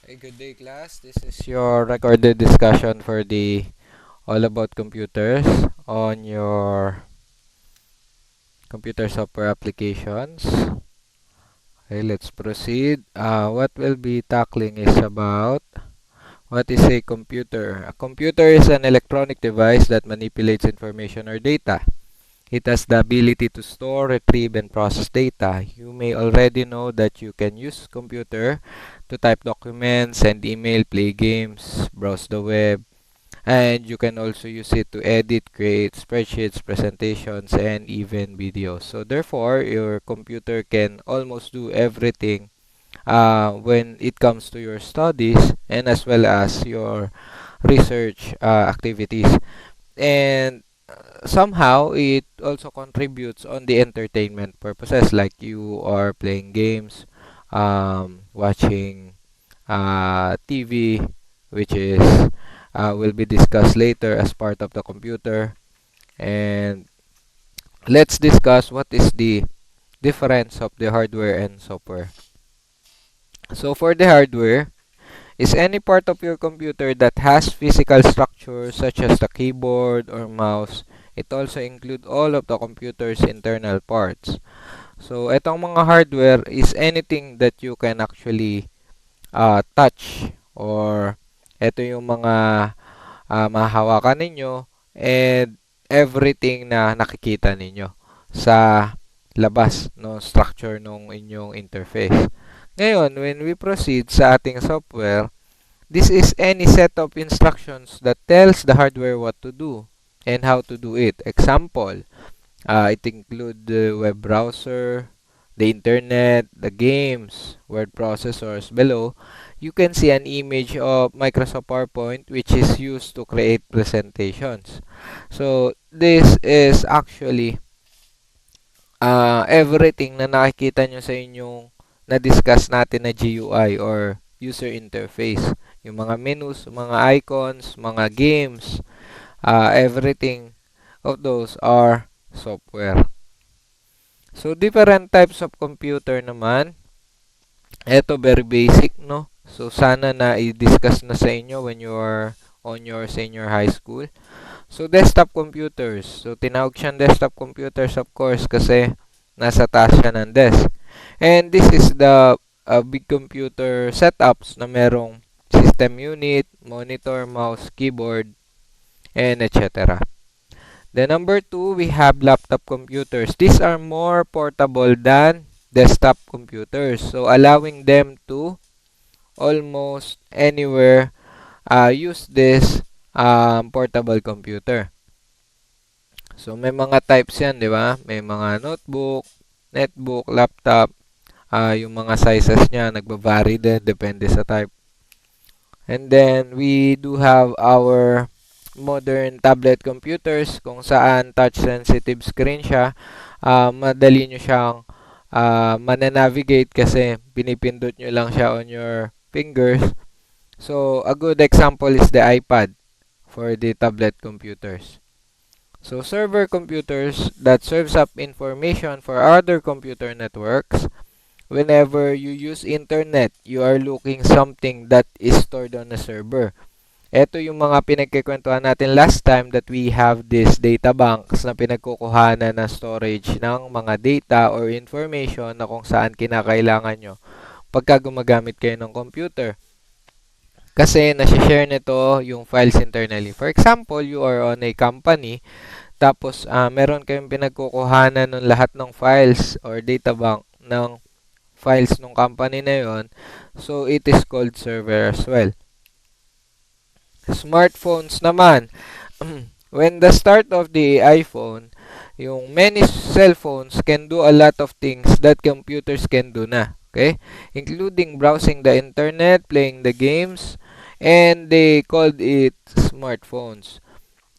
Hey, good day, class. This is your recorded discussion for the All About Computers on your computer software applications. Okay, let's proceed. What we'll be tackling is about what is a computer. A computer is an electronic device that manipulates information or data. It has the ability to store, retrieve, and process data. You may already know that you can use computer to type documents, send email, play games, browse the web, and you can also use it to edit, create spreadsheets, presentations, and even videos. So therefore, your computer can almost do everything when it comes to your studies and as well as your research activities. And somehow it also contributes on the entertainment purposes, like you are playing games, watching TV, which is will be discussed later as part of the computer. And let's discuss what is the difference of the hardware and software. So for the hardware, is any part of your computer that has physical structure such as the keyboard or mouse. It also include all of the computer's internal parts. So itong mga hardware is anything that you can actually touch, or ito yung mga mahahawakan ninyo and everything na nakikita ninyo sa labas no structure nung inyong interface. Ngayon, when we proceed sa ating software, this is any set of instructions that tells the hardware what to do and how to do it. Example, it include the web browser, the internet, the games, word processors. Below, you can see an image of Microsoft PowerPoint, which is used to create presentations. So this is actually everything na nakikita nyo sa inyong na-discuss natin na GUI or user interface. Yung mga menus, mga icons, mga games, everything of those are software. So, different types of computer naman. Ito, very basic, no? So, sana na i-discuss na sa inyo when you are on your senior high school. So, desktop computers. So, tinawag siyang desktop computers, of course, kasi nasa taas siya ng desk. And this is the big computer setups na merong system unit, monitor, mouse, keyboard, and etc. Then number 2, we have laptop computers. These are more portable than desktop computers. So allowing them to almost anywhere use this portable computer. So may mga types yan, di ba? May mga notebook, netbook, laptop. Yung mga sizes niya nagba-vary din, depende sa type. And then we do have our modern tablet computers kung saan touch sensitive screen siya. Madali nyo siyang mananavigate kasi pinipindot nyo lang siya on your fingers. So a good example is the iPad for the tablet computers. So server computers that serves up information for other computer networks. Whenever you use internet, you are looking something that is stored on a server. Ito yung mga pinagkikwentuhan natin last time, that we have this data banks na pinagkukuhanan ng storage ng mga data or information na kung saan kinakailangan nyo pagka gumagamit kayo ng computer. Kasi nasi-share nito yung files internally. For example, you are on a company, tapos meron kayong pinagkukuhanan ng lahat ng files or data bank ng files ng company na yon. So it is called server as well. Smartphones naman, when the start of the iPhone, yung many cell phones can do a lot of things that computers can do na. Okay? Including browsing the internet, playing the games, and they called it smartphones.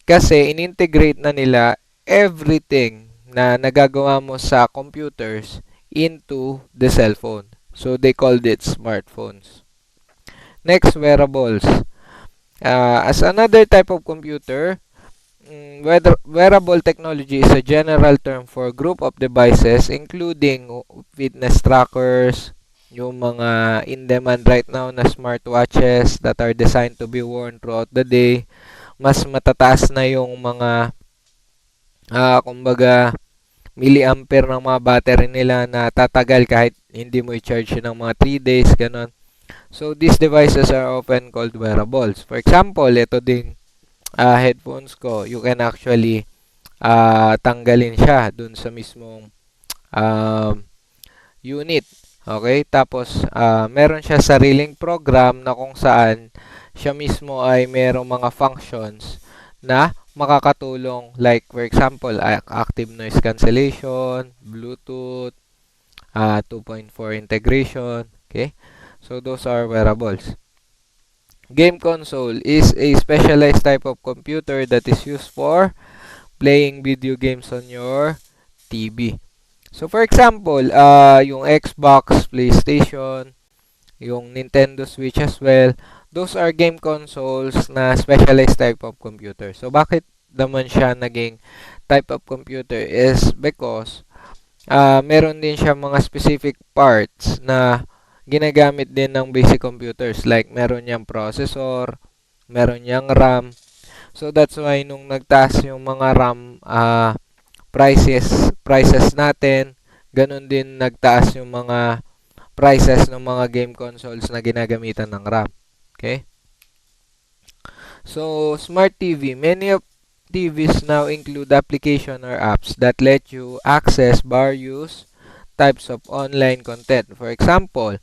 Kasi in-integrate na nila everything na nagagawa mo sa computers into the cell phone. So they called it smartphones. Next, wearables. As another type of computer, wearable technology is a general term for a group of devices including fitness trackers, yung mga in-demand right now na smartwatches that are designed to be worn throughout the day. Mas matataas na yung mga, kumbaga, milliampere ng mga battery nila na tatagal kahit hindi mo i-charge ng mga 3 days, ganun. So, these devices are often called wearables. For example, ito ding headphones ko. You can actually tanggalin siya dun sa mismong um, unit. Okay? Tapos, meron siya sariling program na kung saan siya mismo ay merong mga functions na makakatulong, like for example, active noise cancellation, Bluetooth, 2.4 integration. Okay? So, those are wearables. Game console is a specialized type of computer that is used for playing video games on your TV. So, for example, yung Xbox, PlayStation, yung Nintendo Switch as well, those are game consoles na specialized type of computer. So, bakit naman siya naging type of computer is because meron din siya mga specific parts na ginagamit din ng basic computers. Like, meron niyang processor, meron niyang RAM. So, that's why nung nagtaas yung mga RAM prices natin, ganun din nagtaas yung mga prices ng mga game consoles na ginagamitan ng RAM. Okay? So, smart TV. Many of TVs now include application or apps that let you access various types of online content. For example,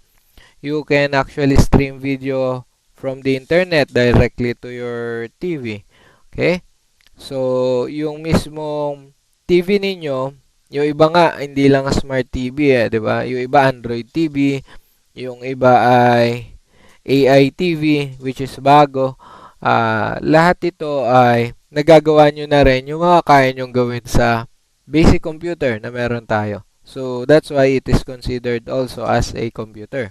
you can actually stream video from the internet directly to your TV. Okay? So, yung mismong TV ninyo, yung iba nga, hindi lang smart TV di ba? Yung iba Android TV, yung iba ay AI TV, which is bago. Lahat ito ay nagagawa nyo na rin yung mga kaya nyong gawin sa basic computer na meron tayo. So, that's why it is considered also as a computer.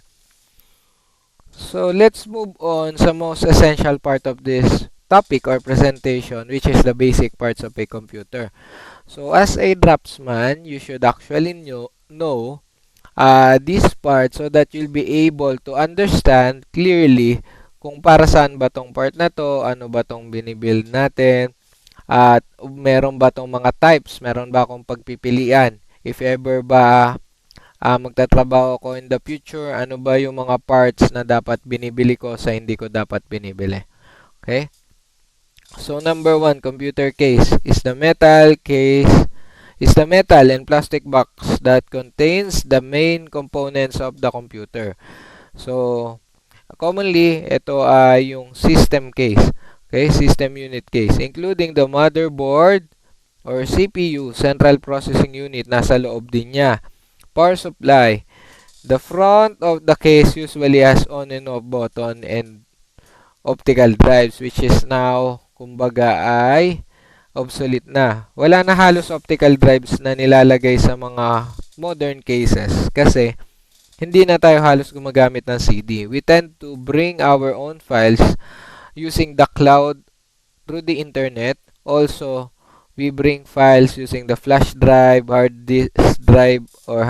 So, let's move on sa most essential part of this topic or presentation, which is the basic parts of a computer. So, as a draftsman, you should actually know this part so that you'll be able to understand clearly kung para saan ba tong part na to, ano ba tong binibuild natin, at meron ba tong mga types, meron ba akong pagpipilian. If ever ba magtatrabaho ko in the future, ano ba yung mga parts na dapat binibili ko sa hindi ko dapat binibili. Okay? So, number one, computer case is the metal and plastic box that contains the main components of the computer. So, commonly, ito ay yung system case. Okay, system unit case, including the motherboard or CPU, central processing unit, nasa loob din niya. Power supply. The front of the case usually has on and off button and optical drives, which is now, kumbaga, ay obsolete na. Wala na halos optical drives na nilalagay sa mga modern cases kasi hindi na tayo halos gumagamit ng CD. We tend to bring our own files using the cloud through the internet. Also, we bring files using the flash drive, hard disk drive, or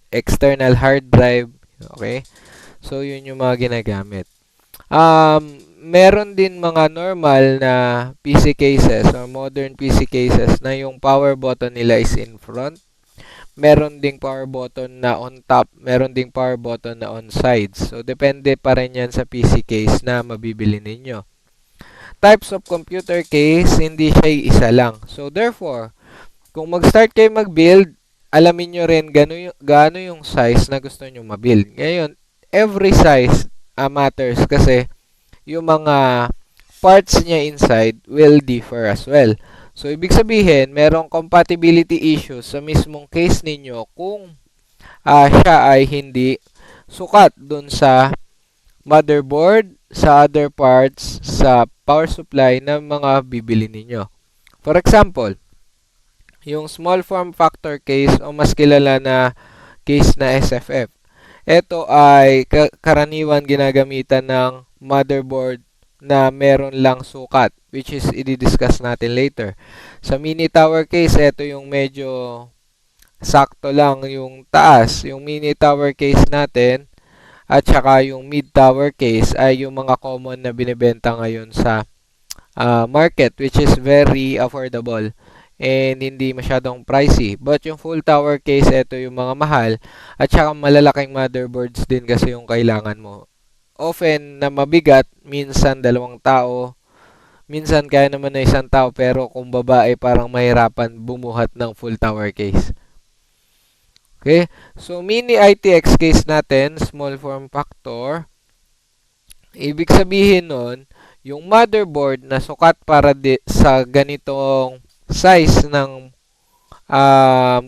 external hard drive. Okay? So, yun yung mga ginagamit. Meron din mga normal na PC cases or modern PC cases na yung power button nila is in front. Meron ding power button na on top. Meron ding power button na on sides. So, depende pa rin yan sa PC case na mabibili ninyo. Types of computer case, hindi siya isa lang. So, therefore, kung mag-start kayo mag-build, alamin nyo rin gaano yung size na gusto nyo ma-build. Ngayon, every size matters kasi yung mga parts niya inside will differ as well. So, ibig sabihin, merong compatibility issues sa mismong case ninyo kung siya ay hindi sukat dun sa motherboard, sa other parts, sa power supply na mga bibili ninyo. For example, yung small form factor case o mas kilala na case na SFF. Ito ay karaniwan ginagamitan ng motherboard na meron lang sukat, which is i-discuss natin later. Sa mini tower case, ito yung medyo sakto lang yung taas. Yung mini tower case natin, at saka yung mid-tower case ay yung mga common na binibenta ngayon sa market, which is very affordable and hindi masyadong pricey. But yung full tower case, ito yung mga mahal at saka malalaking motherboards din kasi yung kailangan mo. Often na mabigat, minsan dalawang tao, minsan kaya naman na isang tao, pero kung babae parang mahirapan bumuhat ng full tower case. Okay? So mini ITX case natin, small form factor. Ibig sabihin nun, yung motherboard na sukat para sa ganitong size ng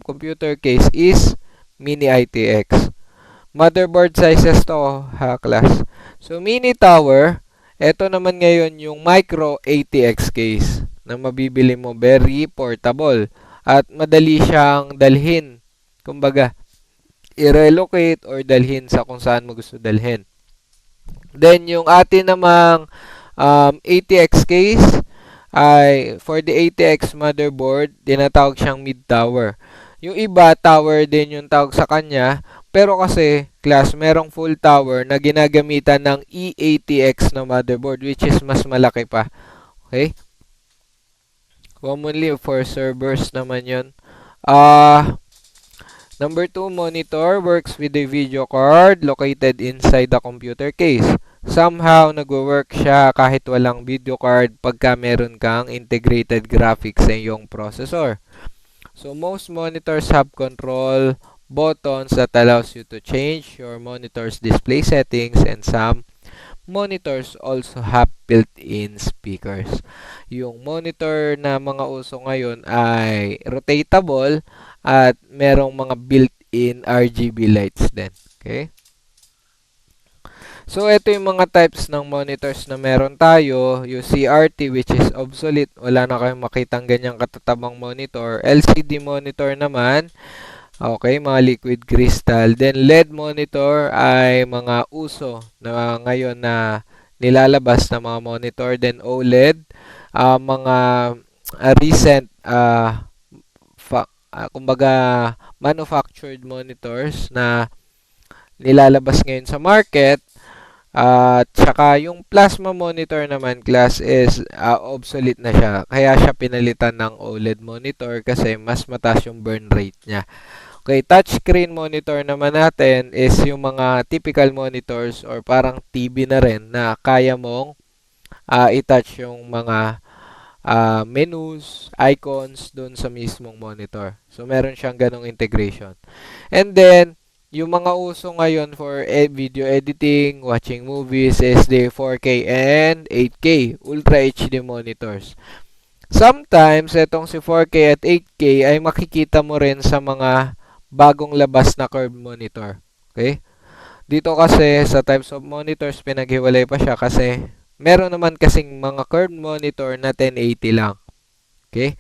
computer case is mini ITX. Motherboard sizes to, ha, class. So, mini tower, ito naman ngayon yung micro ATX case na mabibili mo, very portable at madali siyang dalhin. Kumbaga, i-relocate or dalhin sa kung saan mo gusto dalhin. Then, yung atin namang ATX case ay for the ATX motherboard, tinatawag siyang mid-tower. Yung iba, tower din yung tawag sa kanya, pero kasi, class, merong full tower na ginagamitan ng eATX na motherboard, which is mas malaki pa. Okay? Commonly for servers naman yun. Number 2, monitor works with a video card located inside the computer case. Somehow, nagwo-work siya kahit walang video card pagka meron kang integrated graphics sa iyong processor. So, most monitors have control buttons that allows you to change your monitor's display settings, and some monitors also have built-in speakers. Yung monitor na mga uso ngayon ay rotatable at merong mga built-in RGB lights din. Okay? So, ito yung mga types ng monitors na meron tayo. Yung CRT, which is obsolete. Wala na kayong makitang ganyang katatabang monitor. LCD monitor naman. Okay, mga liquid crystal. Then, LED monitor ay mga uso na ngayon na nilalabas na mga monitor. Then, OLED. Mga recent, kumbaga, manufactured monitors na nilalabas ngayon sa market. At saka yung plasma monitor naman, class, is obsolete na siya. Kaya siya pinalitan ng OLED monitor kasi mas mataas yung burn rate niya. Okay, touchscreen monitor naman natin is yung mga typical monitors or parang TV na rin na kaya mong i-touch yung mga menus, icons doon sa mismong monitor. So, meron siyang ganong integration. And then, yung mga uso ngayon for video editing, watching movies is the 4K and 8K Ultra HD monitors. Sometimes, itong si 4K at 8K ay makikita mo rin sa mga bagong labas na curved monitor. Okay? Dito kasi sa types of monitors, pinaghiwalay pa siya kasi meron naman kasing mga curved monitor na 1080 lang. Okay?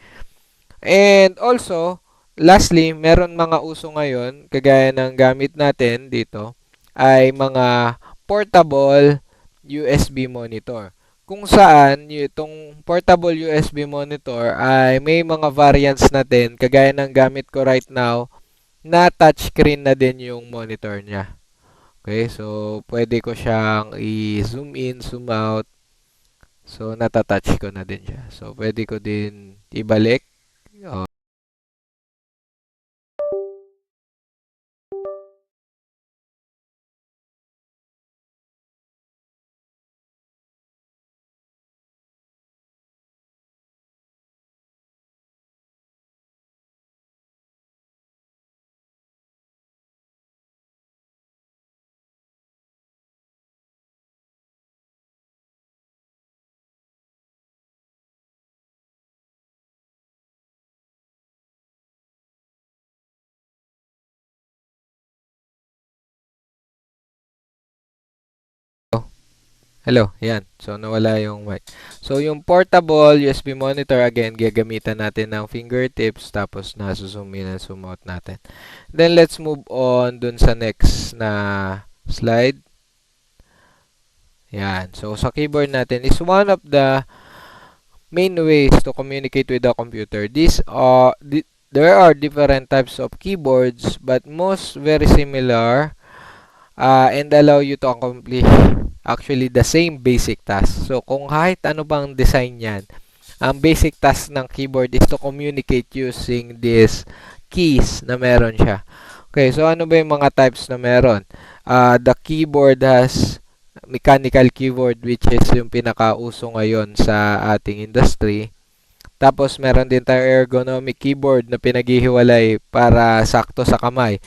And also, lastly, meron mga uso ngayon, kagaya ng gamit natin dito, ay mga portable USB monitor. Kung saan, itong portable USB monitor ay may mga variants na din, kagaya ng gamit ko right now, na touchscreen na din yung monitor niya. Okay, so pwede ko siyang i-zoom in, zoom out. So, natatouch ko na din siya. So, pwede ko din ibalik. Hello, yan. So, nawala yung mic. So, yung portable USB monitor, again, gagamitan natin ng fingertips, tapos nasa-zoom in and zoom out natin. Then, let's move on dun sa next na slide. Yan. So, sa keyboard natin is one of the main ways to communicate with the computer. There are different types of keyboards, but most very similar and allow you to accomplish actually the same basic task. So kung kahit ano bang design yan, ang basic task ng keyboard is to communicate using these keys na meron siya. Okay, so ano ba yung mga types na meron? The keyboard has mechanical keyboard, which is yung pinakauso ngayon sa ating industry. Tapos meron din tayo ergonomic keyboard na pinaghihiwalay para sakto sa kamay,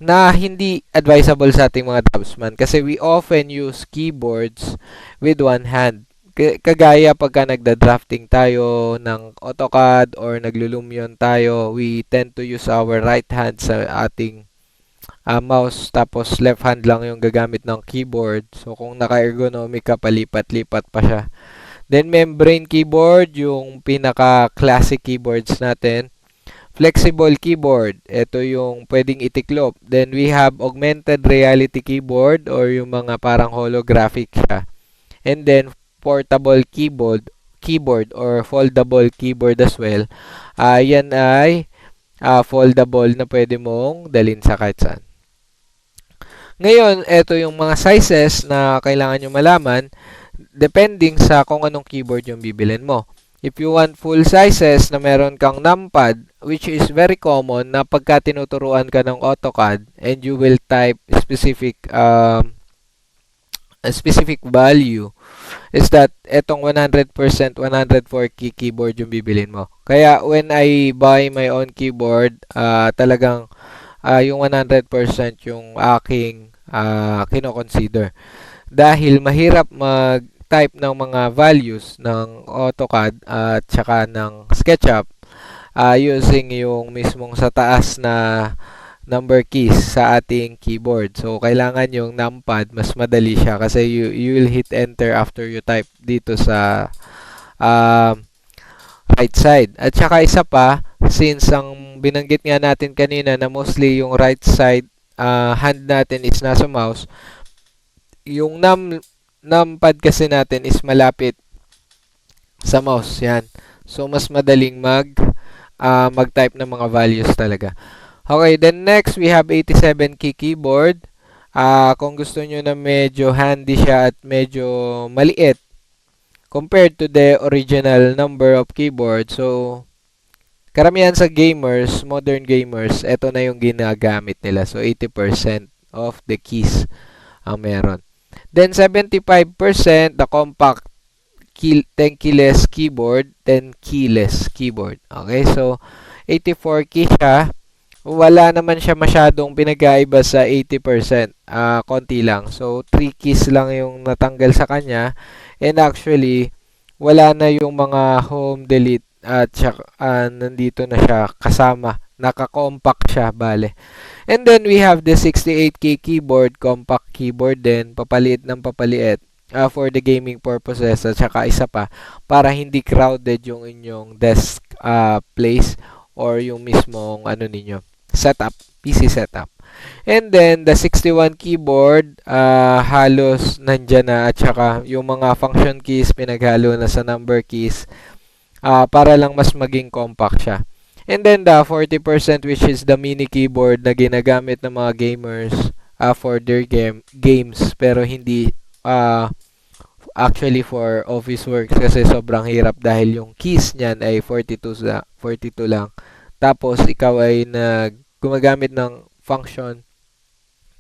na hindi advisable sa ating mga draftsman kasi we often use keyboards with one hand. Kagaya pagka nagda-drafting tayo ng AutoCAD or naglulumion tayo, we tend to use our right hand sa ating mouse, tapos left hand lang yung gagamit ng keyboard. So kung naka-ergonomic ka, palipat-lipat pa siya. Then membrane keyboard, yung pinaka-classic keyboards natin. Flexible keyboard, ito yung pwedeng itiklop. Then we have augmented reality keyboard or yung mga parang holographic siya. And then portable keyboard or foldable keyboard as well. Yan ay foldable na pwede mong dalhin sa kahit saan. Ngayon, ito yung mga sizes na kailangan nyo malaman depending sa kung anong keyboard yung bibilin mo. If you want full sizes na meron kang numpad, which is very common na pagka tinuturuan ka ng AutoCAD and you will type a specific value, is that etong 100% 104 key keyboard yung bibilin mo. Kaya when I buy my own keyboard, talagang yung 100% yung aking kino-consider. Dahil mahirap mag-type ng mga values ng AutoCAD at saka ng SketchUp using yung mismong sa taas na number keys sa ating keyboard. So, kailangan yung numpad, mas madali siya kasi you will hit enter after you type dito sa right side. At saka isa pa, since ang binanggit nga natin kanina na mostly yung right side hand natin is nasa mouse, yung numpad kasi natin is malapit sa mouse. Yan. So, mas madaling mag-type ng mga values talaga. Okay, then next, we have 87 key keyboard. Kung gusto nyo na medyo handy siya at medyo maliit compared to the original number of keyboard. So, karamihan sa gamers, modern gamers, ito na yung ginagamit nila. So, 80% of the keys ang meron. Then, 75% the compact 10 keyless keyboard, 10 keyless keyboard. Okay, so 84 key siya. Wala naman siya masyadong pinagkaiba sa 80%. Konti lang. So, 3 keys lang yung natanggal sa kanya. And actually, wala na yung mga home, delete, at nandito na siya kasama. Naka-compact siya, bale. And then, we have the 68K keyboard, compact keyboard din. Papaliit ng papaliit for the gaming purposes. At saka isa pa, para hindi crowded yung inyong desk place or yung mismong ninyo setup, PC setup. And then, the 61 keyboard, halos nandyan na, at saka yung mga function keys, pinaghalo na sa number keys, para lang mas maging compact siya. And then, the 40% which is the mini keyboard na ginagamit ng mga gamers for their games, pero hindi actually for office works kasi sobrang hirap dahil yung keys niyan ay 42 lang. Tapos, ikaw ay gumagamit ng function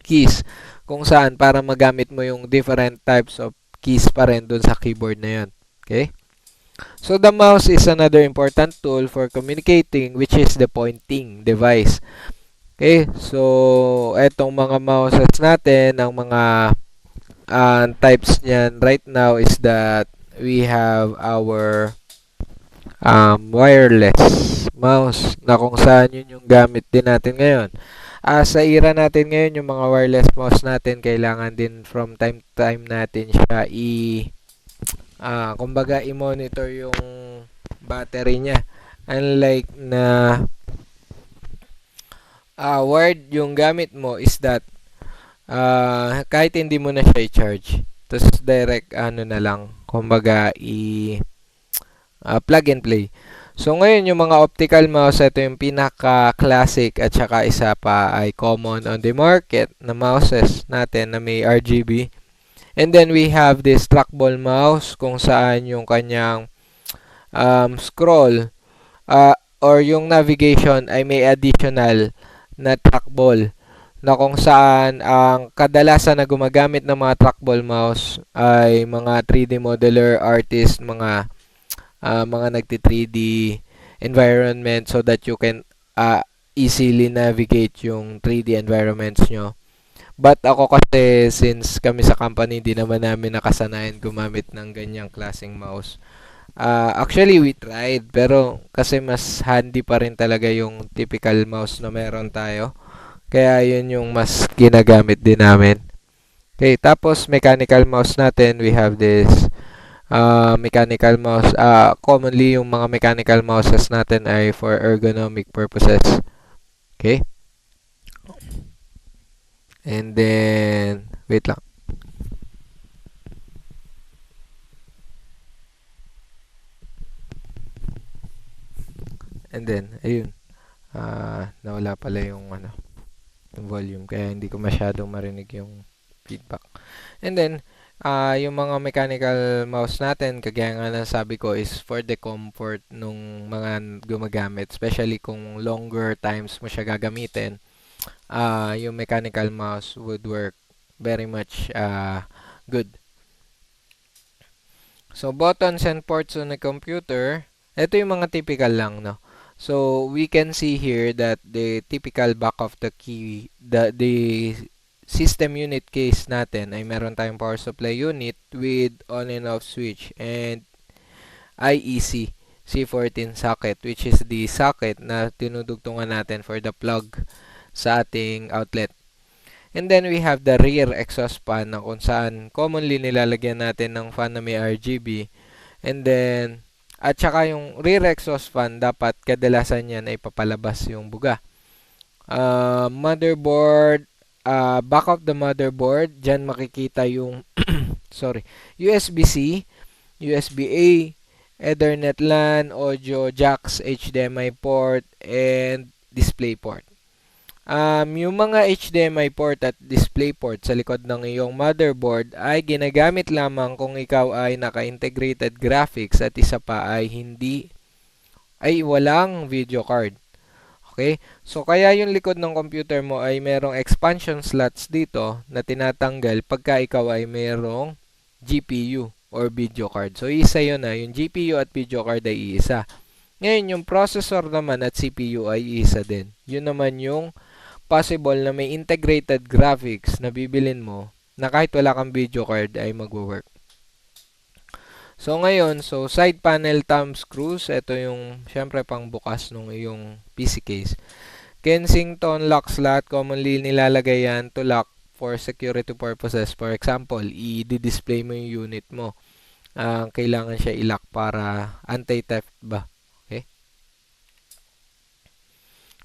keys kung saan para magamit mo yung different types of keys pa rin dun sa keyboard na yun. Okay? So, the mouse is another important tool for communicating, which is the pointing device. Okay? So, etong mga mouses natin, ang mga types niyan right now is that we have our wireless mouse na kung saan yun yung gamit din natin ngayon. Sa era natin ngayon, yung mga wireless mouse natin, kailangan din from time to time natin siya kumbaga i-monitor yung battery niya. Unlike na wired yung gamit mo is that kahit hindi mo na siya i-charge, tapos direct na lang, kumbaga plug and play. So ngayon yung mga optical mouse, ito yung pinaka-classic at saka isa pa ay common on the market na mouses natin na may RGB. And then we have this trackball mouse kung saan yung kanyang scroll or yung navigation ay may additional na trackball na kung saan ang kadalasan na gumagamit ng mga trackball mouse ay mga 3D modeler, artist, mga nagti-3D environment so that you can easily navigate yung 3D environments nyo. But ako kasi, since kami sa company, di naman namin nakasanayan gumamit ng ganyang klaseng mouse. Actually, we tried, pero kasi mas handy pa rin talaga yung typical mouse na meron tayo. Kaya yun yung mas ginagamit din namin. Okay, tapos mechanical mouse natin, we have this mechanical mouse. Commonly, yung mga mechanical mouses natin ay for ergonomic purposes. Okay? And then, wait lang. And then, ayun. Nawala pala yung yung volume kaya hindi ko masyadong marinig yung feedback. And then, yung mga mechanical mouse natin, kagaya nga ng sabi ko, is for the comfort nung mga gumagamit, especially kung longer times mo siya gagamitin. Yung mechanical mouse would work very much good. So, buttons and ports on a computer, ito yung mga typical lang, no? So, we can see here that the typical back of the key, the system unit case natin ay meron tayong power supply unit with on and off switch and IEC C14 socket, which is the socket na tinudugtungan natin for the plug sa ating outlet. And then we have the rear exhaust fan na kung saan commonly nilalagyan natin ng fan na may RGB. And then, at saka yung rear exhaust fan, dapat kadalasan yan ay papalabas yung buga. Motherboard, back of the motherboard, dyan makikita yung sorry, USB-C, USB-A, Ethernet LAN, audio jacks, HDMI port, and display port. Yung mga HDMI port at display port sa likod ng iyong motherboard ay ginagamit lamang kung ikaw ay naka-integrated graphics at isa pa ay walang video card. Okay? So, kaya yung likod ng computer mo ay merong expansion slots dito na tinatanggal pagka ikaw ay merong GPU or video card. So, isa yun na. Yung GPU at video card ay isa. Ngayon, yung processor naman at CPU ay isa din. Yun naman yung possible na may integrated graphics na bibilin mo na kahit wala kang video card ay magwo-work. So ngayon, side panel thumb screws, ito yung syempre pang bukas nung iyong PC case. Kensington lock slot, commonly nilalagay yan to lock for security purposes. For example, i-display mo yung unit mo. Kailangan siya i-lock para anti-theft ba?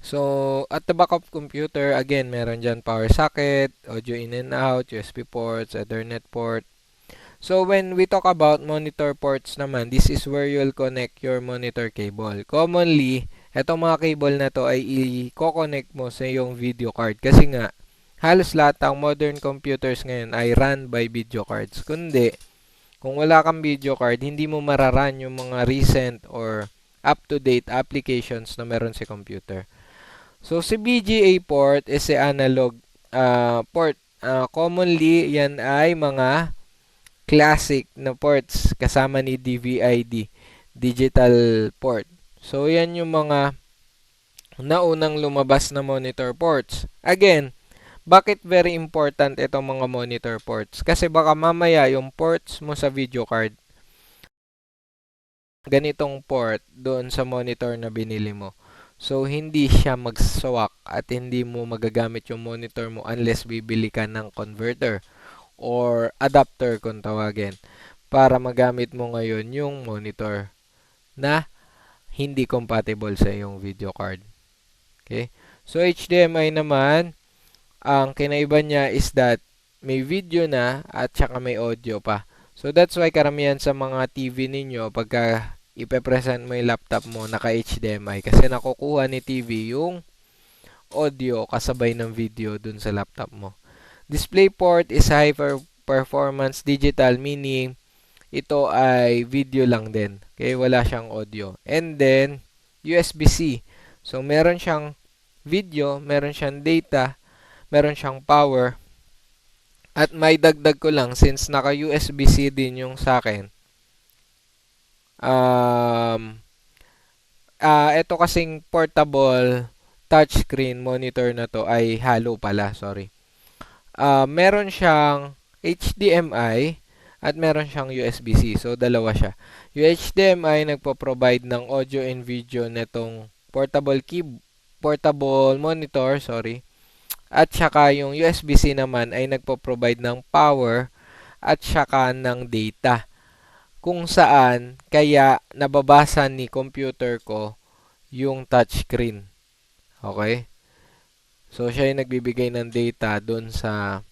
So, at the back of computer, again, meron dyan power socket, audio in and out, USB ports, Ethernet port. So, when we talk about monitor ports naman, this is where you'll connect your monitor cable. Commonly, etong mga cable na to ay i-connect mo sa iyong video card. Kasi nga, halos lahat ng modern computers ngayon ay run by video cards. Kundi, kung wala kang video card, hindi mo mararan yung mga recent or up-to-date applications na meron sa computer. So, si BGA port is a analog port. Commonly, yan ay mga classic na ports kasama ni DVI-D, digital port. So, yan yung mga naunang lumabas na monitor ports. Again, bakit very important itong mga monitor ports? Kasi baka mamaya yung ports mo sa video card, ganitong port doon sa monitor na binili mo. So, hindi siya magsawak at hindi mo magagamit yung monitor mo unless bibili ka ng converter or adapter kung tawagin para magamit mo ngayon yung monitor na hindi compatible sa iyong video card. Okay? So, HDMI naman, ang kinaiba niya is that may video na at saka may audio pa. So, that's why karamihan sa mga TV ninyo, pagka ipe-present mo yung laptop mo naka-HDMI kasi nakukuha ni TV yung audio kasabay ng video dun sa laptop mo. DisplayPort is high performance digital, meaning ito ay video lang din. Okay, wala siyang audio. And then USB-C. So meron siyang video, meron siyang data, meron siyang power. At may dagdag ko lang since naka USB-C din yung sa akin. Ito kasing portable touchscreen monitor na to ay halo pala, sorry. Meron siyang HDMI at meron siyang USB-C. So, dalawa siya. Yung HDMI nagpo-provide ng audio and video netong portable monitor, sorry. At saka yung USB-C naman ay nagpo-provide ng power at saka ng data. Kung saan kaya nababasa ni computer ko yung touchscreen. Okay? So, siya yung nagbibigay ng data doon sa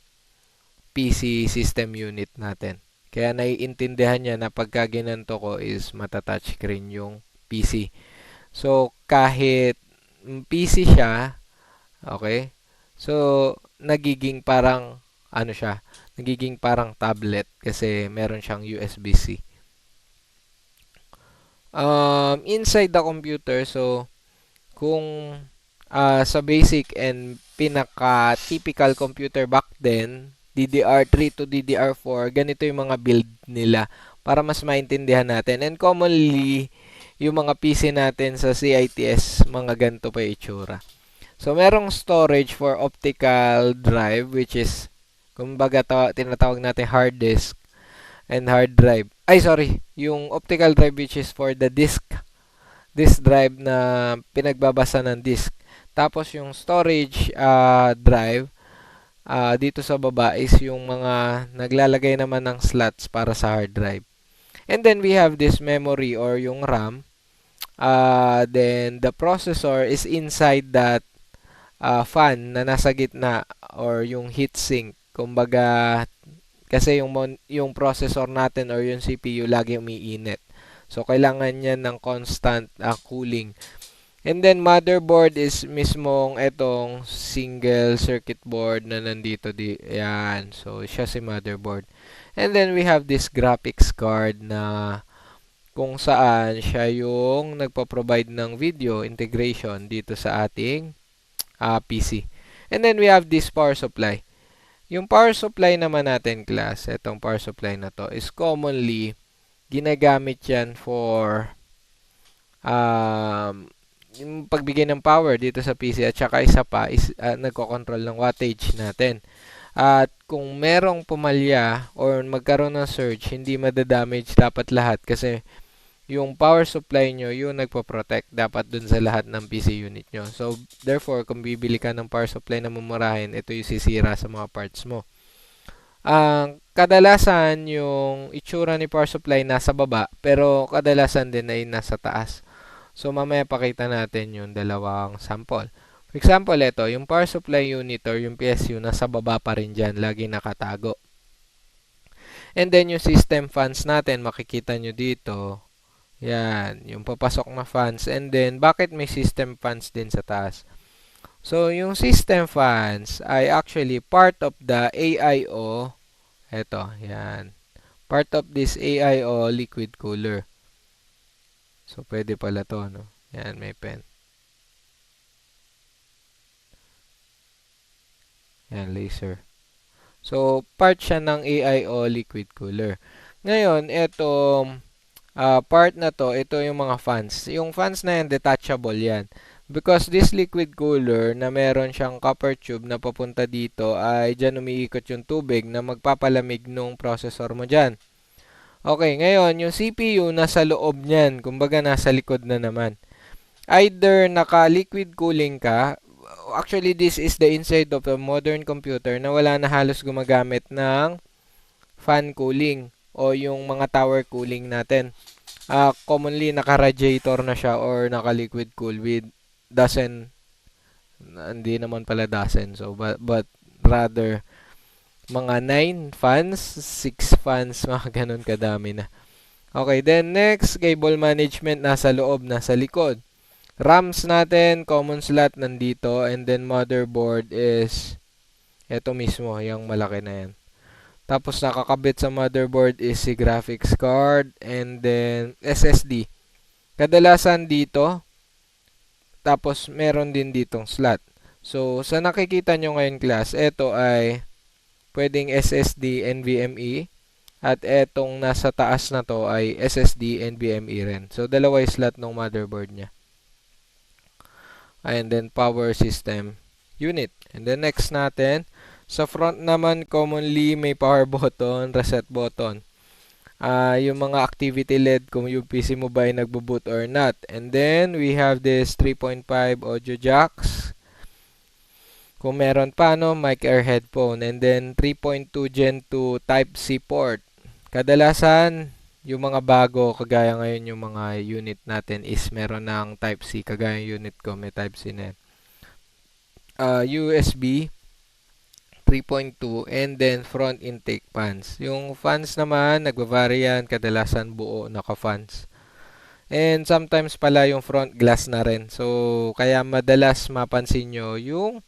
PC system unit natin. Kaya naiintindihan niya na pagka ginanto ko is mata-touchscreen yung PC. So, kahit PC siya, okay? So, nagiging parang, ano siya, nagiging parang tablet kasi meron siyang USB-C. Inside the computer, so, kung sa basic and pinaka-typical computer back then, DDR3 to DDR4, ganito yung mga build nila para mas maintindihan natin. And commonly, yung mga PC natin sa CITS, mga ganito pa yung itsura. So, merong storage for optical drive, which is, kumbaga tinatawag natin hard disk and hard drive. Ay, sorry, yung optical drive which is for the disk drive na pinagbabasa ng disk. Tapos yung storage drive, dito sa baba is yung mga naglalagay naman ng slots para sa hard drive. And then we have this memory or yung RAM. Then the processor is inside that fan na nasa gitna or yung heatsink. Kumbaga, kasi yung processor natin or yung CPU lagi umiinit. So, kailangan niya ng constant cooling. And then, motherboard is mismong etong single circuit board na nandito. Yan. So, siya si motherboard. And then, we have this graphics card na kung saan siya yung nagpo-provide ng video integration dito sa ating PC. And then, we have this power supply. Yung power supply naman natin, class, etong power supply na to, is commonly ginagamit yan for yung pagbigay ng power dito sa PC at saka isa pa is nagko-control ng wattage natin. At kung merong pumalya or magkaroon ng surge, hindi madadamage dapat lahat kasi yung power supply nyo, yung nagpo-protect dapat dun sa lahat ng PC unit nyo. So, therefore, kung bibili ka ng power supply na mumurahin, ito yung sisira sa mga parts mo. Kadalasan yung itsura ni power supply nasa baba, pero kadalasan din ay nasa taas. So, mamaya pakita natin yung dalawang sample. For example, ito, yung power supply unit or yung PSU, nasa baba pa rin dyan, lagi nakatago. And then, yung system fans natin, makikita nyo dito, yan, yung papasok na fans. And then, bakit may system fans din sa taas? So, yung system fans ay actually part of the AIO. Ito, yan. Part of this AIO liquid cooler. So, pwede pala to, no? Yan, may pen. Yan, laser. So, part siya ng AIO liquid cooler. Ngayon, itong part na to, ito yung mga fans. Yung fans na yan, detachable yan. Because this liquid cooler na meron siyang copper tube na papunta dito ay dyan umiikot yung tubig na magpapalamig nung processor mo dyan. Okay, ngayon, yung CPU nasa loob niyan. Kumbaga, nasa likod na naman. Either naka-liquid cooling ka. Actually, this is the inside of a modern computer na wala na halos gumagamit ng fan cooling o yung mga tower cooling natin. Commonly, naka-radiator na siya or naka-liquid cool with hindi naman pala dozen. So, but rather, mga 9 fans, 6 fans, mga ganun kadami na. Okay, then next, cable management nasa loob, nasa likod. RAMs natin, common slot nandito, and then motherboard is eto mismo, yung malaki na yan. Tapos nakakabit sa motherboard is si graphics card and then SSD. Kadalasan dito, tapos meron din ditong slot. So, sa nakikita nyo ngayon class, ito ay pwedeng SSD NVMe at etong nasa taas na to ay SSD NVMe rin. So, dalawa yung slot ng motherboard niya. And then power system unit. And then next natin, sa front naman commonly may power button, reset button. Yung mga activity LED kung yung PC mo ba ay nagbo-boot or not. And then we have this 3.5 audio jacks. Kung meron pa, no, mic or headphone. And then 3.2 Gen 2 Type-C port. Kadalasan, yung mga bago, kagaya ngayon yung mga unit natin is meron ng Type-C. Kagaya yung unit ko, may Type-C na yan. USB 3.2 and then front intake fans. Yung fans naman, nagva-vary yan. Kadalasan buo, naka-fans. And sometimes pala yung front glass na rin. So, kaya madalas mapansin nyo yung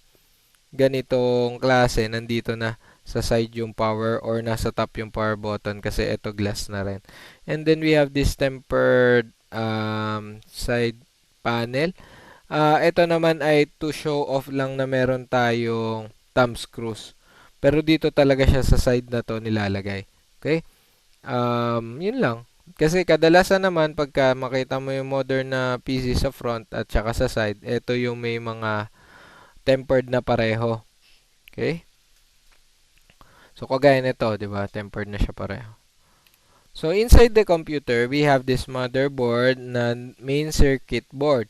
ganitong klase, nandito na sa side yung power or nasa top yung power button kasi ito glass na rin. And then we have this tempered side panel. Ito naman ay to show off lang na meron tayong thumb screws. Pero dito talaga siya sa side na to nilalagay. Okay? Yun lang. Kasi kadalasan naman pagka makita mo yung modern na PC sa front at saka sa side, ito yung may mga tempered na pareho. Okay? So, kagaya nito, di ba? Tempered na siya pareho. So, inside the computer, we have this motherboard na main circuit board.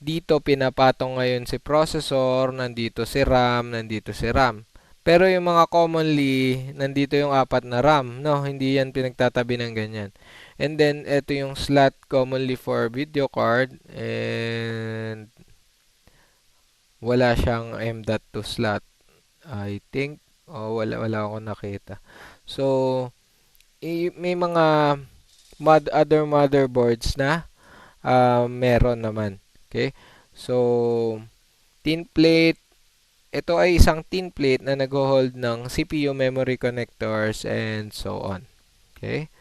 Dito, pinapatong ngayon si processor, nandito si RAM, nandito si RAM. Pero yung mga commonly, nandito yung apat na RAM, no? Hindi yan pinagtatabi ng ganyan. And then, ito yung slot commonly for video card. And wala siyang M.2 slot. I think, wala akong nakita. So, may mga other motherboards na meron naman. Okay? So, tin plate. Ito ay isang tin plate na nag-hold ng CPU memory connectors and so on. Okay?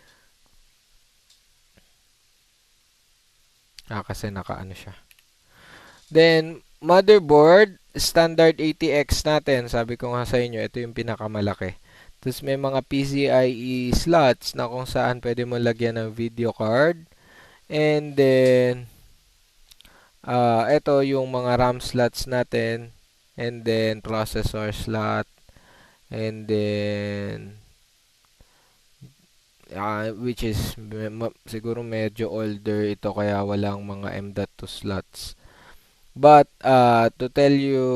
Kasi nakaano siya. Then, motherboard, standard ATX natin. Sabi ko nga sa inyo, ito yung pinakamalaki. Tapos may mga PCIe slots na kung saan pwede mo lagyan ng video card. And then, ito yung mga RAM slots natin. And then, processor slot. And then, which is siguro medyo older ito kaya walang mga M.2 slots. But, to tell you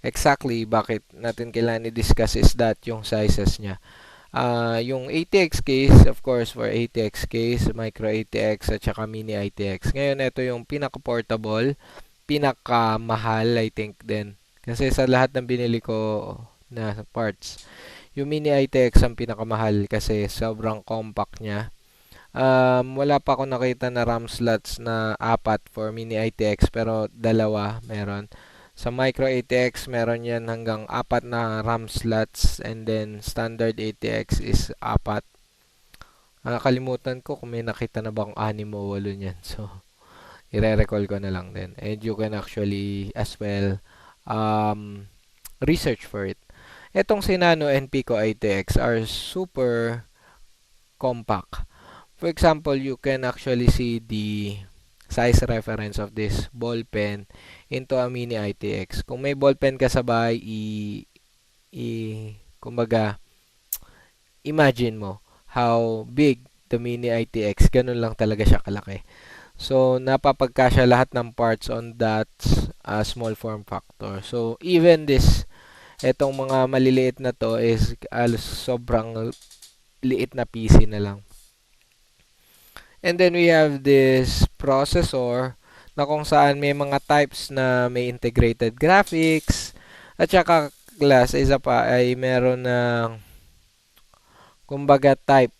exactly bakit natin kailangan i-discuss is that yung sizes niya. Yung ATX case, of course, for ATX case, micro ATX at saka mini ATX. Ngayon, ito yung pinaka-portable, pinaka-mahal, I think, din. Kasi sa lahat ng binili ko na parts, yung mini ATX ang pinakamahal kasi sobrang compact niya. Wala pa ako nakita na RAM slots na 4 for mini ATX pero dalawa meron. Sa micro ATX meron yan hanggang 4 na RAM slots and then standard ATX is 4. Nakalimutan ko kung may nakita na bang 6 o 8 niyan. So, i-recall ko na lang din. And you can actually as well research for it. Etong Sinano and Pico ATX are super compact. For example, you can actually see the size reference of this ball pen into a mini ITX. Kung may ball pen ka sa bahay, kumbaga, imagine mo how big the mini ITX. Ganun lang talaga siya kalaki. So, napapagkasya lahat ng parts on that small form factor. So, even this, etong mga maliliit na to is sobrang liit na PC na lang. And then we have this processor na kung saan may mga types na may integrated graphics at saka class isa pa ay meron ng kumbaga type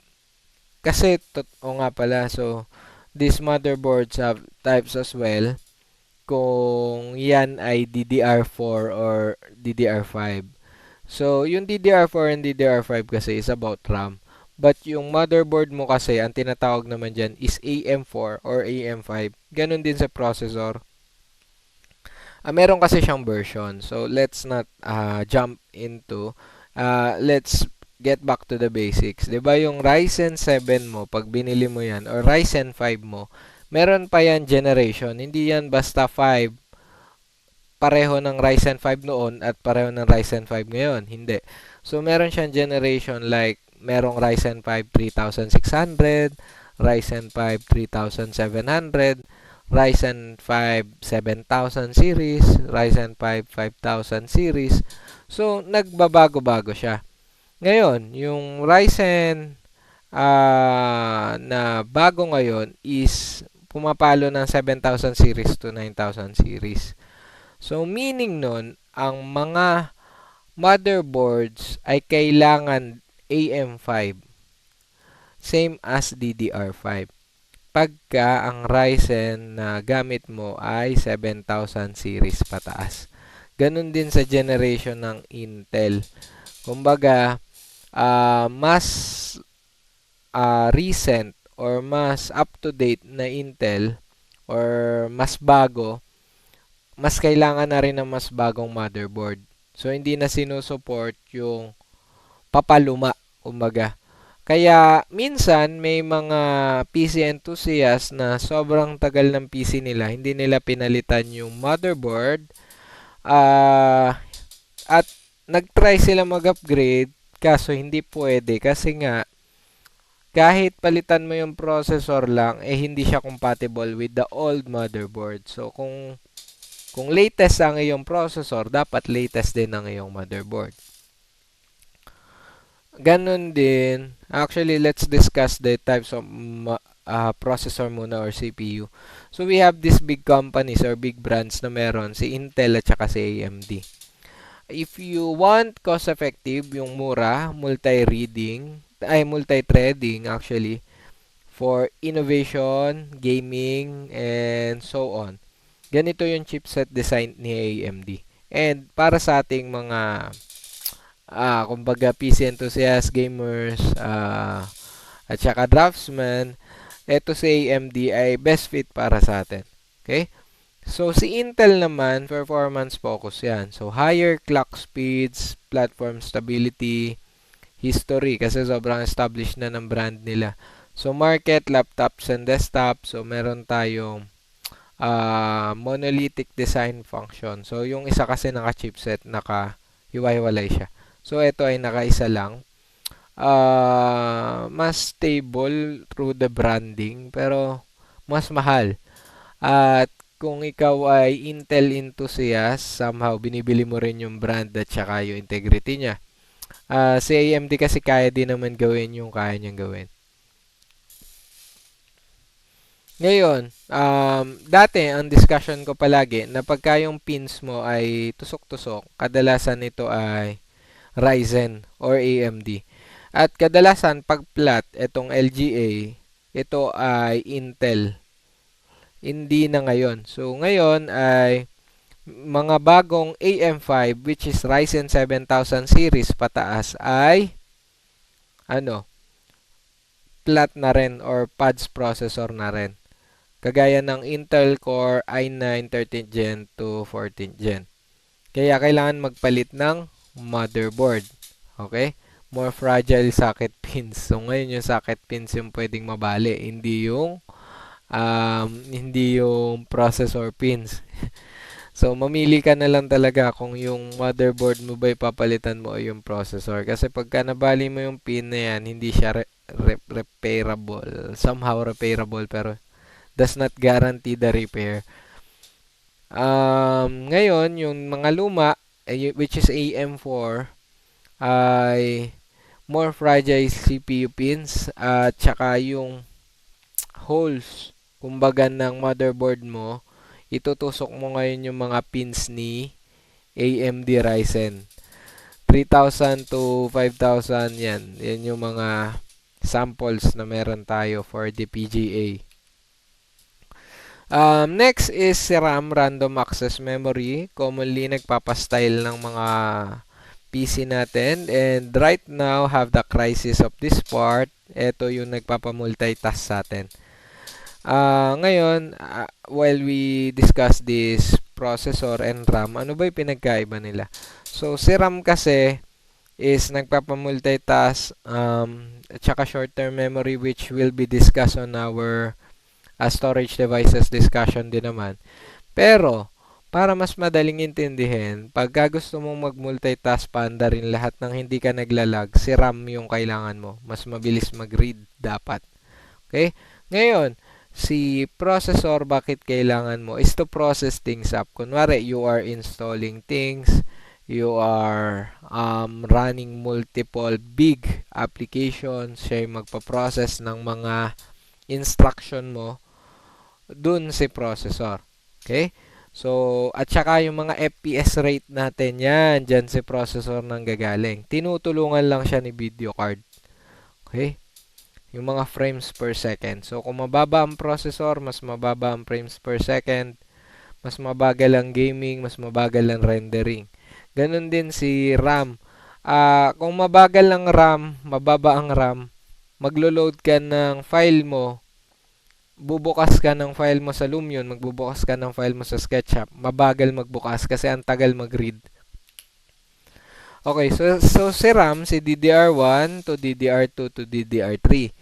kasi, o nga pala, so, these motherboards have types as well, kung yan ay DDR4 or DDR5. So, yung DDR4 and DDR5 kasi is about RAM. But yung motherboard mo kasi, ang tinatawag naman dyan is AM4 or AM5. Ganon din sa processor. Meron kasi siyang version. So, let's not jump into, let's get back to the basics. 'Di ba yung Ryzen 7 mo, pag binili mo yan, or Ryzen 5 mo, meron pa yan generation. Hindi yan basta 5, pareho ng Ryzen 5 noon at pareho ng Ryzen 5 ngayon. Hindi. So, meron siyang generation like merong Ryzen 5 3600, Ryzen 5 3700, Ryzen 5 7000 series, Ryzen 5 5000 series. So, nagbabago-bago siya. Ngayon, yung Ryzen na bago ngayon is pumapalo ng 7000 series to 9000 series. So, meaning nun, ang mga motherboards ay kailangan AM5, same as DDR5. Pagka ang Ryzen na gamit mo ay 7000 series pataas. Ganun din sa generation ng Intel. Kumbaga, mas recent or mas up-to-date na Intel or mas bago, mas kailangan na rin ng mas bagong motherboard. So, hindi na sinusupport yung papaluma, kumbaga. Kaya, minsan, may mga PC enthusiasts na sobrang tagal ng PC nila, hindi nila pinalitan yung motherboard, at nag-try sila mag-upgrade, kaso hindi pwede. Kasi nga, kahit palitan mo yung processor lang, hindi siya compatible with the old motherboard. So, kung latest ang iyong processor, dapat latest din ang iyong motherboard. Ganon din. Actually, let's discuss the types of processor muna or CPU. So, we have these big companies or big brands na meron, si Intel at saka si AMD. If you want cost-effective, yung mura, multi-threading actually, for innovation, gaming, and so on. Ganito yung chipset design ni AMD. And para sa ating mga kumbaga PC enthusiasts, gamers, at saka draftsman, eto si AMD ay best fit para sa atin. Okay? So, si Intel naman, performance focus yan. So, higher clock speeds, platform stability, history, kasi sobrang established na ng brand nila. So, market, laptops and desktops. So, meron tayong monolithic design function. So, yung isa kasi naka-chipset, naka-hiwa-hiwalay siya. So, ito ay naka-isa lang. Mas stable through the branding, pero mas mahal. At kung ikaw ay Intel enthusiast, somehow binibili mo rin yung brand at saka yung integrity niya. Si AMD kasi kaya din naman gawin yung kaya niyang gawin. Ngayon, dati ang discussion ko palagi na pagka yung pins mo ay tusok-tusok, kadalasan ito ay Ryzen or AMD. At kadalasan pag flat, itong LGA, ito ay Intel. Hindi na ngayon. So, ngayon ay mga bagong AM5 which is Ryzen 7000 series pataas ay flat na rin or PADS processor na rin. Kagaya ng Intel Core i9 13th Gen to 14th Gen. Kaya kailangan magpalit ng motherboard. Okay? More fragile socket pins. So, ngayon yung socket pins yung pwedeng mabali. Hindi yung processor pins. So, mamili ka na lang talaga kung yung motherboard mo ba ipapalitan mo o yung processor. Kasi pagka nabali mo yung pin na yan, hindi siya repairable. Somehow repairable pero does not guarantee the repair. Ngayon, yung mga luma, which is AM4, ay more fragile CPU pins at saka yung holes, kumbaga ng motherboard mo, itutusok mo ngayon yung mga pins ni AMD Ryzen. 3000 to 5000 yan. Yan yung mga samples na meron tayo for the PGA. Next is si RAM, Random Access Memory. Commonly nagpapastyle ng mga PC natin. And right now, have the crisis of this part. Ito yung nagpapamultitask sa atin. Ngayon, while we discuss this processor and RAM, ano ba yung pinagkaiba nila? So, si RAM kasi is nagpapamultitask at saka short-term memory, which will be discussed on our storage devices discussion din naman. Pero, para mas madaling intindihin, pagka gusto mong mag-multitask paanda rin lahat ng hindi ka naglalag, si RAM yung kailangan mo. Mas mabilis mag-read dapat. Okay? Ngayon, si processor, bakit kailangan mo? Is to process things up. Kunwari, you are installing things, you are running multiple big applications, siya yung magpa-process ng mga instruction mo, dun si processor. Okay? So, at saka yung mga FPS rate natin yan, dyan si processor nang gagaling. Tinutulungan lang siya ni video card. Okay? Yung mga frames per second. So, kung mababa ang processor, mas mababa ang frames per second, mas mabagal ang gaming, mas mabagal ang rendering. Ganon din si RAM. Kung mabagal ang RAM, mababa ang RAM, maglo-load ka ng file mo, bubukas ka ng file mo sa Lumion, magbubukas ka ng file mo sa SketchUp, mabagal magbukas kasi ang tagal mag-read. Okay, so si RAM, si DDR1 to DDR2 to DDR3.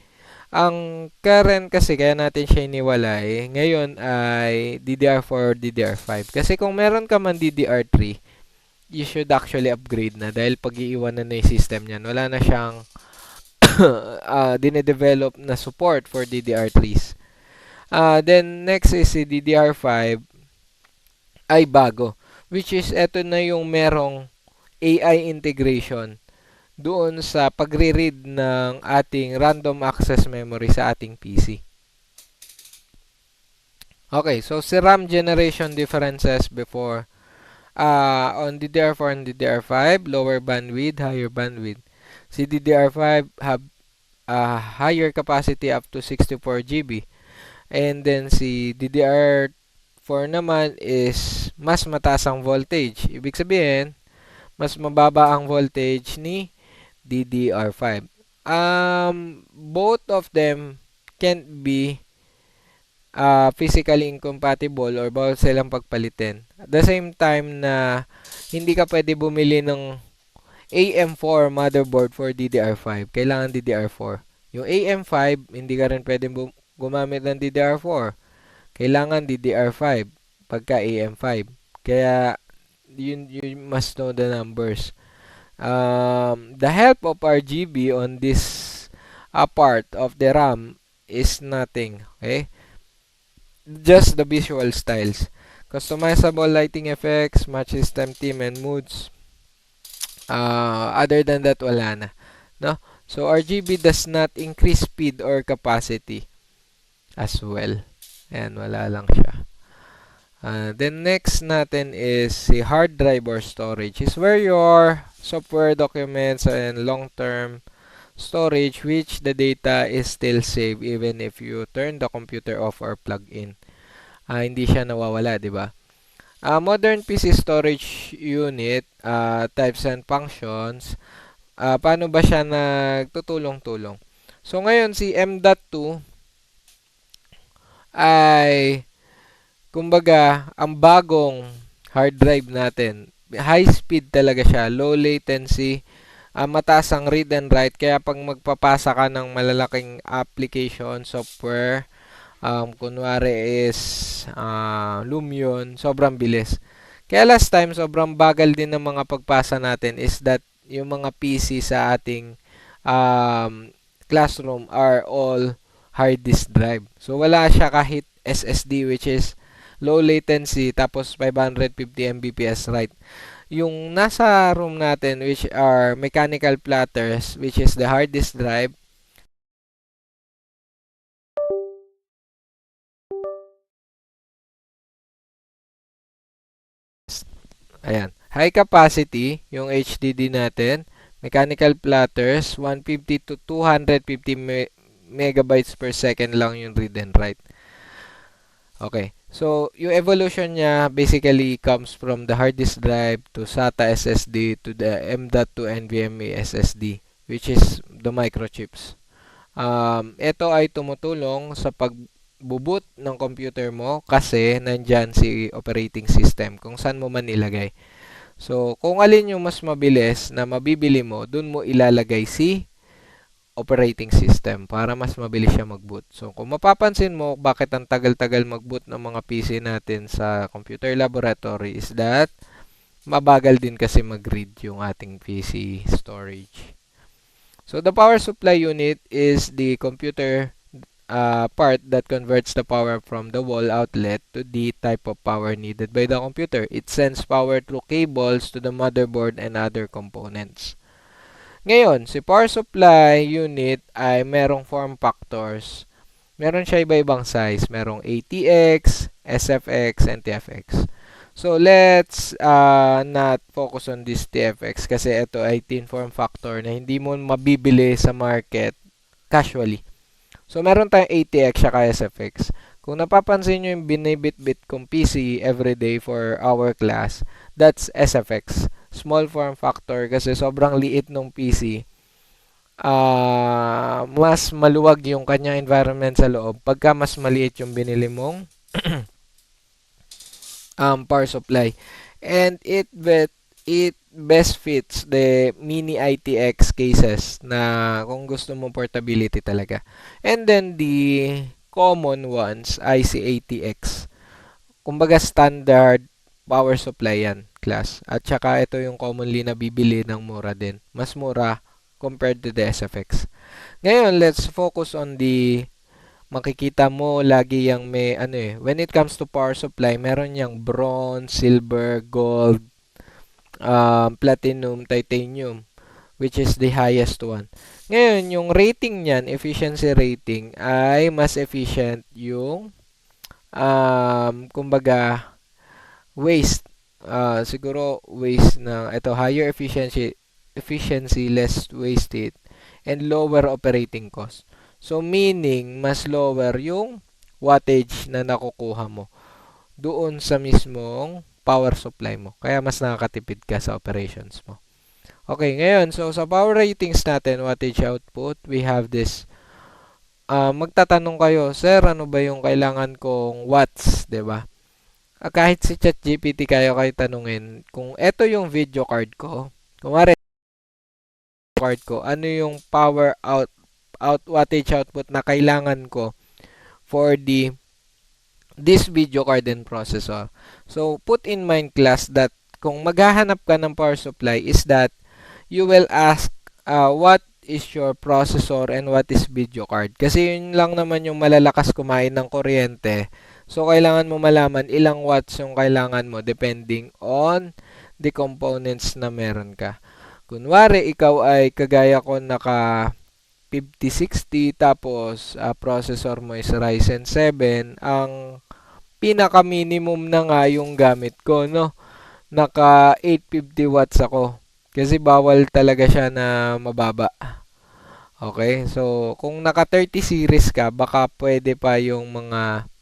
Ang current kasi, kaya natin siya iniwalay, ngayon ay DDR4, DDR5. Kasi kung meron ka man DDR3, you should actually upgrade na dahil pag-iiwanan na yung system niyan. Wala na siyang dinedevelop na support for DDR3s. Then next is si DDR5 ay bago, which is eto na yung merong AI integration doon sa pagre-read ng ating random access memory sa ating PC. Okay, so si RAM generation differences before on DDR4 and DDR5, lower bandwidth, higher bandwidth. Si DDR5 have higher capacity up to 64 GB. And then si DDR4 naman is mas mataas ang voltage. Ibig sabihin, mas mababa ang voltage ni DDR5. Both of them can't be physically incompatible or bawal silang pagpalitin. At the same time na hindi ka pwede bumili ng AM4 motherboard for DDR5. Kailangan DDR4. Yung AM5, hindi ka rin pwede gumamit ng DDR4. Kailangan DDR5 pagka AM5. Kaya, you must know the numbers. The help of RGB on this part of the RAM is nothing. Okay? Just the visual styles. Customizable lighting effects, match system theme and moods. Other than that, wala na. No? So, RGB does not increase speed or capacity as well. Ayan, wala lang siya. Then next natin is si hard drive or storage. Is where your software documents and long-term storage which the data is still saved even if you turn the computer off or plug in. Hindi siya nawawala, di ba? Modern PC storage unit, types and functions, paano ba siya nagtutulong-tulong? So, ngayon si M.2 ay, kumbaga, ang bagong hard drive natin. High speed talaga siya, low latency, mataas ang read and write. Kaya pag magpapasa ka ng malalaking application, software, kunwari is Lumion, sobrang bilis. Kaya last time, sobrang bagal din ng mga pagpasa natin is that yung mga PC sa ating classroom are all hard disk drive. So, wala siya kahit SSD which is low latency tapos 550 Mbps write. Yung nasa room natin which are mechanical platters which is the hard disk drive, ayan, high capacity yung HDD natin, Mechanical platters, 150 to 250 megabytes per second lang yung read and write. Okay. So, yung evolution niya basically comes from the hard disk drive to SATA SSD to the M.2 NVMe SSD, which is the microchips. Ito ay tumutulong sa pagbuboot ng computer mo kasi nandyan si operating system kung saan mo man ilagay. So, kung alin yung mas mabilis na mabibili mo, dun mo ilalagay si operating system para mas mabilis siya mag-boot. So, kung mapapansin mo bakit ang tagal-tagal mag-boot ng mga PC natin sa computer laboratory is that mabagal din kasi mag-read yung ating PC storage. So, the power supply unit is the computer part that converts the power from the wall outlet to the type of power needed by the computer. It sends power through cables to the motherboard and other components. Ngayon, si power supply unit ay merong form factors. Meron siya iba-ibang size. Merong ATX, SFX, and TFX. So, let's not focus on this TFX kasi ito ay thin form factor na hindi mo mabibili sa market casually. So, meron tayong ATX at SFX. Kung napapansin nyo yung binibit-bit kong PC everyday for our class, that's SFX. Small form factor kasi sobrang liit ng PC. Mas maluwag yung kanyang environment sa loob pagka mas maliit yung binili mong power supply. And it best fits the mini ITX cases na kung gusto mo portability talaga. And then the common ones ay si ATX. Kumbaga standard power supply yan, class. At saka ito yung commonly nabibili ng mura din. Mas mura compared to the SFX. Ngayon, let's focus on the makikita mo lagi yung may when it comes to power supply, meron yung bronze, silver, gold, platinum, titanium, which is the highest one. Ngayon, yung rating niyan, efficiency rating, ay mas efficient yung kumbaga waste. Siguro waste na ito, higher efficiency, less wasted, and lower operating cost. So, meaning, mas lower yung wattage na nakukuha mo doon sa mismong power supply mo. Kaya mas nakakatipid ka sa operations mo. Okay, ngayon, so sa power ratings natin, wattage output, we have this. Magtatanong kayo, sir, ano ba yung kailangan kong watts, 'di ba? Kahit si ChatGPT kayo tanungin, kung ito yung video card ko, kumare card ko, ano yung power wattage output na kailangan ko for this video card and processor. So, put in mind class that kung maghahanap ka ng power supply is that you will ask what is your processor and what is video card. Kasi yun lang naman yung malalakas kumain ng kuryente. So, kailangan mo malaman ilang watts yung kailangan mo depending on the components na meron ka. Kunwari, ikaw ay kagaya ko naka 5060 tapos processor mo is Ryzen 7, ang pinaka minimum na nga yung gamit ko, no? Naka 850 watts ako kasi bawal talaga siya na mababa. Okay, so kung naka 30 series ka, baka pwede pa yung mga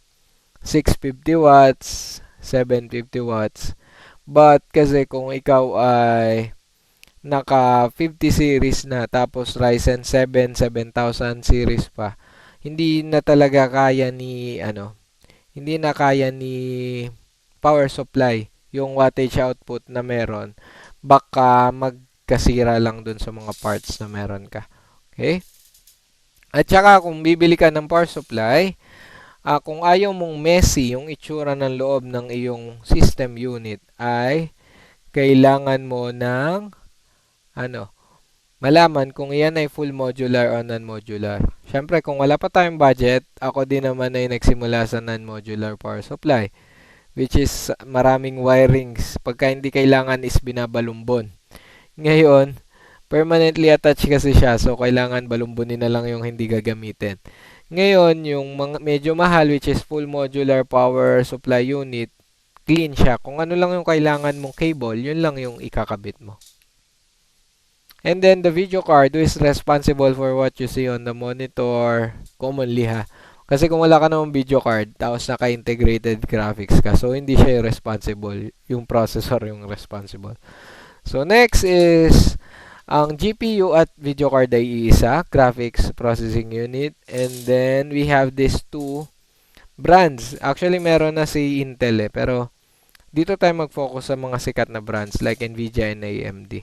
650 watts, 750 watts. But kasi kung ikaw ay naka 50 series na tapos Ryzen 7 7000 series pa, hindi na talaga kaya hindi na kaya ni power supply yung wattage output na meron. Baka magkasira lang dun sa mga parts na meron ka. Okay? At saka kung bibili ka ng power supply, kung ayaw mong messy yung itsura ng loob ng iyong system unit, ay kailangan mo ng malaman kung iyan ay full modular o non-modular. Siyempre, kung wala pa tayong budget, ako din naman ay nagsimula sa non-modular power supply, which is maraming wirings. Pagka hindi kailangan is binabalumbon. Ngayon, permanently attached kasi siya, so kailangan balumbunin na lang yung hindi gagamitin. Ngayon, yung medyo mahal, which is full modular power supply unit, clean siya. Kung ano lang yung kailangan mong cable, yun lang yung ikakabit mo. And then the video card who is responsible for what you see on the monitor, commonly ha. Kasi kung wala ka namang video card, tapos naka-integrated graphics ka, so hindi siya yung responsible, yung processor yung responsible. So next is, ang GPU at video card ay iisa, graphics processing unit. And then we have these two brands. Actually, meron na si Intel pero dito tayo mag-focus sa mga sikat na brands like Nvidia and AMD.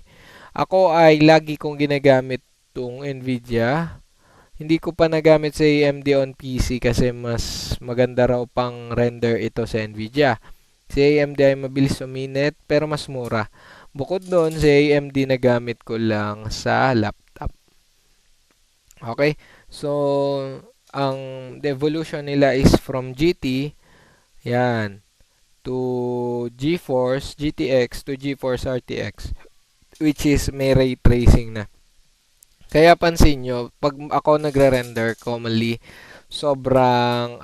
Ako ay lagi kong ginagamit tong Nvidia. Hindi ko pa nagamit sa AMD on PC kasi mas maganda raw pang render ito sa Nvidia. Si AMD ay mabilis uminit pero mas mura. Bukod doon, si AMD nagamit ko lang sa laptop. Okay? So, ang the evolution nila is from GT, yan, to GeForce GTX to GeForce RTX, which is may ray tracing na. Kaya pansin nyo, pag ako nagre-render commonly, sobrang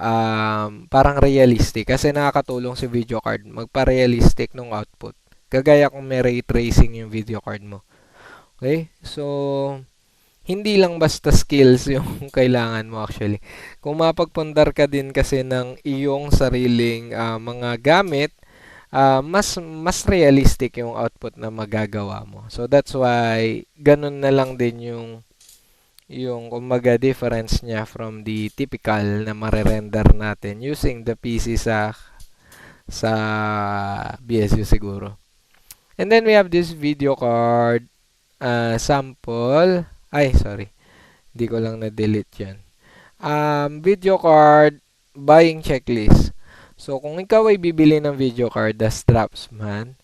parang realistic kasi nakakatulong si video card magpa-realistic ng output. Kagaya kung may ray tracing yung video card mo. Okay? So, hindi lang basta skills yung kailangan mo actually. Kung mapagpundar ka din kasi ng iyong sariling mga gamit, mas realistic yung output na magagawa mo. So that's why ganun na lang din yung kumbaga difference niya from the typical na mare-render natin using the PC sa BSU siguro. And then we have this video card sample. Ay, sorry. Hindi ko lang na-delete yan. Video card buying checklist. So, kung ikaw ay bibili ng video card as draftsman,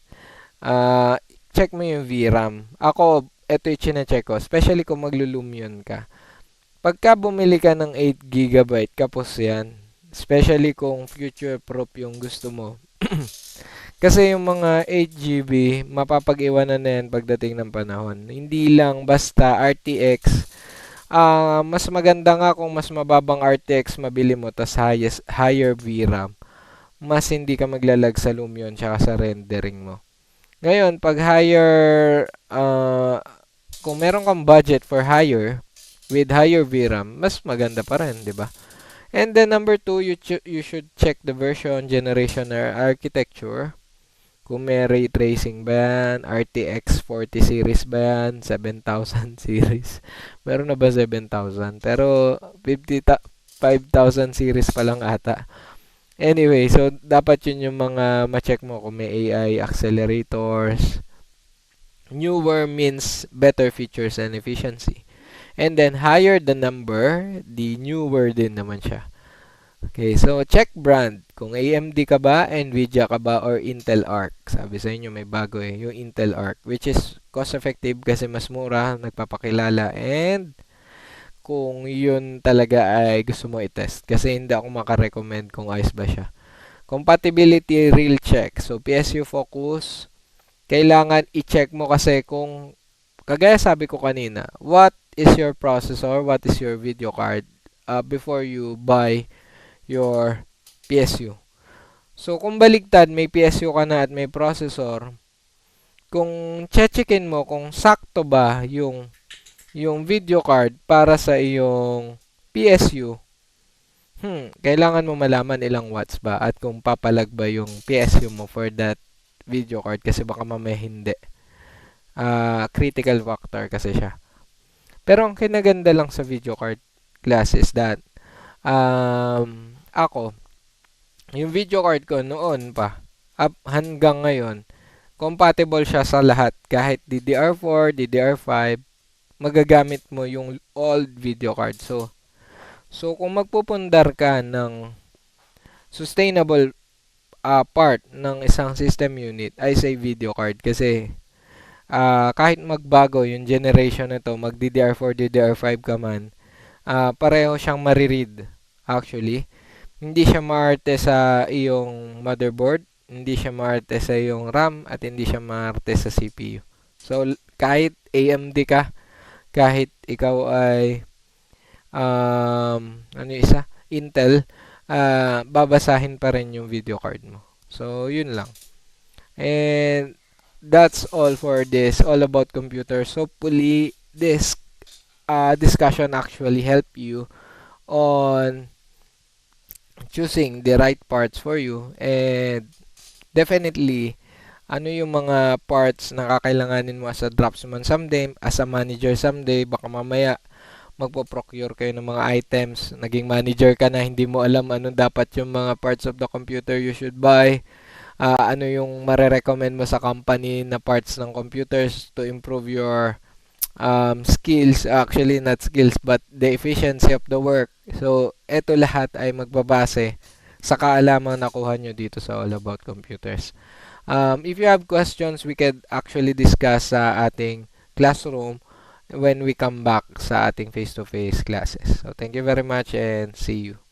check mo yung VRAM. Ako, ito yung chine-check ko, especially kung maglo-Lumion ka. Pagka bumili ka ng 8 GB, kapos yan. Especially kung future-proof yung gusto mo. Kasi yung mga 8 GB, mapapag-iwanan na yan pagdating ng panahon. Hindi lang basta RTX. Mas maganda nga kung mas mababang RTX mabili mo, tas higher VRAM. Mas hindi ka maglalag sa Lumion tsaka sa rendering mo. Ngayon, pag higher, kung meron kang budget for higher, with higher VRAM, mas maganda pa rin, di ba? And then number 2, you should check the version, generation, or architecture. Kung may ray tracing ba yan, RTX 40 series ba yan, 7000 series. Meron na ba 7,000? Pero 5,000 series pa lang ata. Anyway, so dapat yun yung mga ma-check mo kung may AI accelerators. Newer means better features and efficiency. And then higher the number, the newer din naman siya. Okay, so check brand. Kung AMD ka ba, Nvidia ka ba, or Intel Arc. Sabi sa inyo may bago yung Intel Arc, which is cost effective kasi mas mura, nagpapakilala, and kung yun talaga ay gusto mo i-test. Kasi hindi ako makarecommend kung ayos ba siya. Compatibility real check. So PSU focus, kailangan i-check mo kasi kung, kagaya sabi ko kanina, what is your processor, what is your video card before you buy your PSU. So, kung baligtad, may PSU ka na at may processor, kung checkin mo kung sakto ba yung video card para sa iyong PSU, kailangan mo malaman ilang watts ba at kung papalag ba yung PSU mo for that video card kasi baka mamaya hindi. Critical factor kasi siya. Pero ang kinaganda lang sa video card class is that ako, yung video card ko noon pa, up hanggang ngayon, compatible siya sa lahat. Kahit DDR4, DDR5, magagamit mo yung old video card. So kung magpupundar ka ng sustainable part ng isang system unit, I say video card. Kasi kahit magbago yung generation na to, mag DDR4, DDR5 ka man, pareho siyang mariread actually. Hindi siya maarte sa iyong motherboard, hindi siya maarte sa iyong RAM, at hindi siya maarte sa CPU. So, kahit AMD ka, kahit ikaw ay ano yung isa? Intel, babasahin pa rin yung video card mo. So, yun lang. And that's all for this all about computers. Hopefully this discussion actually help you on choosing the right parts for you, and definitely ano yung mga parts na kakailanganin mo as a dropsman someday, as a manager someday. Baka mamaya magpo-procure kayo ng mga items, naging manager ka na, hindi mo alam ano dapat yung mga parts of the computer you should buy. Ano yung marerecommend mo sa company na parts ng computers to improve your skills, actually not skills but the efficiency of the work. So eto lahat ay magbabase sa kaalamang nakuha nyo dito sa All About Computers. If you have questions, we can actually discuss sa ating classroom when we come back sa ating face-to-face classes. So thank you very much and see you.